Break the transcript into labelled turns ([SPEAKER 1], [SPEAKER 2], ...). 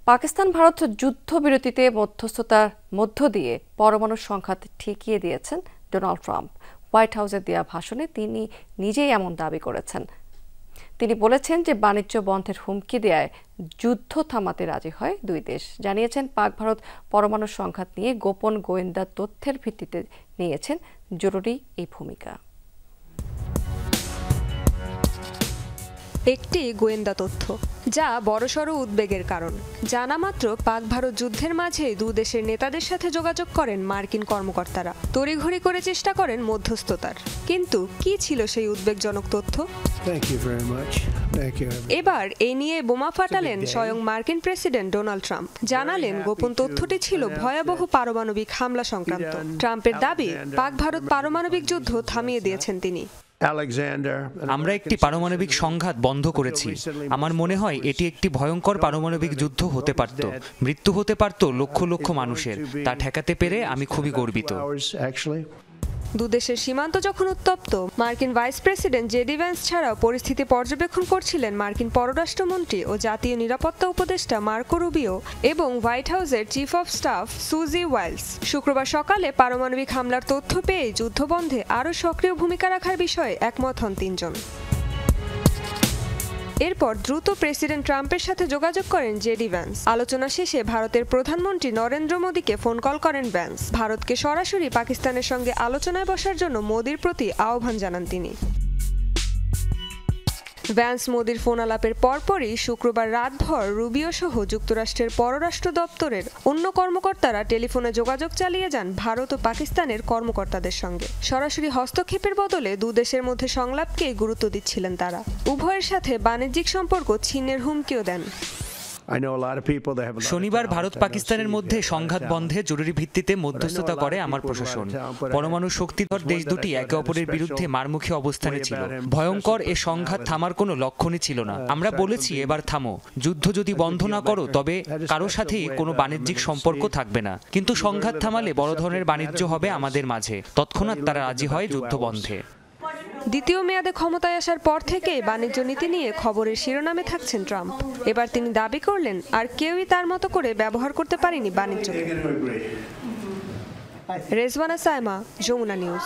[SPEAKER 1] পাকিস্তান ভারত যুদ্ধবিরতিতে মধ্যস্থতার মধ্য দিয়ে পরমাণু সংঘাত ঠেকিয়ে দিয়েছেন ডোনাল্ড ট্রাম্প। হোয়াইট হাউসে দেওয়া ভাষণে তিনি নিজেই এমন দাবি করেছেন। তিনি বলেছেন যে বাণিজ্য বন্ধের হুমকি দেয়ায় যুদ্ধ থামাতে রাজি হয় দুই দেশ। জানিয়েছেন পাক ভারত পরমাণু সংঘাত নিয়ে গোপন গোয়েন্দা তথ্যের ভিত্তিতে নিয়েছেন জরুরি এই ভূমিকা।
[SPEAKER 2] একটি গোয়েন্দা তথ্য যা বড়সড় উদ্বেগের কারণ। জানা মাত্র পাক ভারত যুদ্ধের মাঝে দুই দেশের নেতাদের সাথে যোগাযোগ করেন মার্কিন কর্মকর্তারা, তড়িঘড়ি করে চেষ্টা করেন মধ্যস্থতার। কিন্তু কি ছিল সেই উদ্বেগজনক তথ্য? এবার এ নিয়ে বোমা ফাটালেন স্বয়ং মার্কিন প্রেসিডেন্ট ডোনাল্ড ট্রাম্প। জানালেন গোপন তথ্যটি ছিল ভয়াবহ পারমাণবিক হামলা সংক্রান্ত। ট্রাম্পের দাবি, পাক ভারত পারমাণবিক যুদ্ধ থামিয়ে দিয়েছেন তিনি।
[SPEAKER 3] আমরা একটি পারমাণবিক সংঘাত বন্ধ করেছি। আমার মনে হয় এটি একটি ভয়ঙ্কর পারমাণবিক যুদ্ধ হতে পারত, মৃত্যু হতে পারত লক্ষ লক্ষ মানুষের। তা ঠেকাতে পেরে আমি খুবই গর্বিত।
[SPEAKER 2] দুদেশের সীমান্ত যখন উত্তপ্ত, মার্কিন ভাইস প্রেসিডেন্ট জেডি ভ্যান্স ছাড়াও পরিস্থিতি পর্যবেক্ষণ করছিলেন মার্কিন পররাষ্ট্রমন্ত্রী ও জাতীয় নিরাপত্তা উপদেষ্টা মার্কো রুবিও এবং হোয়াইট হাউসের চিফ অফ স্টাফ সুজি ওয়াইলস। শুক্রবার সকালে পারমাণবিক হামলার তথ্য পেয়ে যুদ্ধবন্ধে আরও সক্রিয় ভূমিকা রাখার বিষয়ে একমত হন তিনজন। এরপর দ্রুত প্রেসিডেন্ট ট্রাম্পের সাথে যোগাযোগ করেন জেডি ভ্যান্স। আলোচনা শেষে ভারতের প্রধানমন্ত্রী নরেন্দ্র মোদীকে ফোন কল করেন ভ্যান্স। ভারতকে সরাসরি পাকিস্তানের সঙ্গে আলোচনায় বসার জন্য মোদীর প্রতি আহ্বান জানান তিনি। ভ্যান্স মোদীর ফোন আলাপের পরপরই শুক্রবার রাতভর রুবিও সহ যুক্তরাষ্ট্রের পররাষ্ট্র দপ্তরের অন্য কর্মকর্তারা টেলিফোনে যোগাযোগ চালিয়ে যান ভারত ও পাকিস্তানের কর্মকর্তাদের সঙ্গে। সরাসরি হস্তক্ষেপের বদলে দু দেশের মধ্যে সংলাপকেই গুরুত্ব দিচ্ছিলেন তারা। উভয়ের সাথে বাণিজ্যিক সম্পর্ক ছিন্নের হুমকিও দেন।
[SPEAKER 3] শনিবার ভারত পাকিস্তানের মধ্যে সংঘাত বন্ধে জরুরি ভিত্তিতে মধ্যস্থতা করে আমার প্রশাসন। পরমাণু শক্তিধর দেশ দুটি একে অপরের বিরুদ্ধে মারমুখী অবস্থানে ছিল। ভয়ঙ্কর এ সংঘাত থামার কোনো লক্ষণই ছিল না। আমরা বলেছি, এবার থামো। যুদ্ধ যদি বন্ধ না করো তবে কারো সাথেই কোনো বাণিজ্যিক সম্পর্ক থাকবে না। কিন্তু সংঘাত থামালে বড় ধরনের বাণিজ্য হবে আমাদের মাঝে। তৎক্ষণাৎ তারা রাজি হয় যুদ্ধ বন্ধে।
[SPEAKER 2] দ্বিতীয় মেয়াদে ক্ষমতায় আসার পর থেকেই বাণিজ্য নীতি নিয়ে খবরের শিরোনামে থাকছেন ট্রাম্প। এবার তিনি দাবি করলেন, আর কেউই তার মতো করে ব্যবহার করতে পারেনি বাণিজ্যকে। রেজওয়ানা সাইমা, যমুনা নিউজ।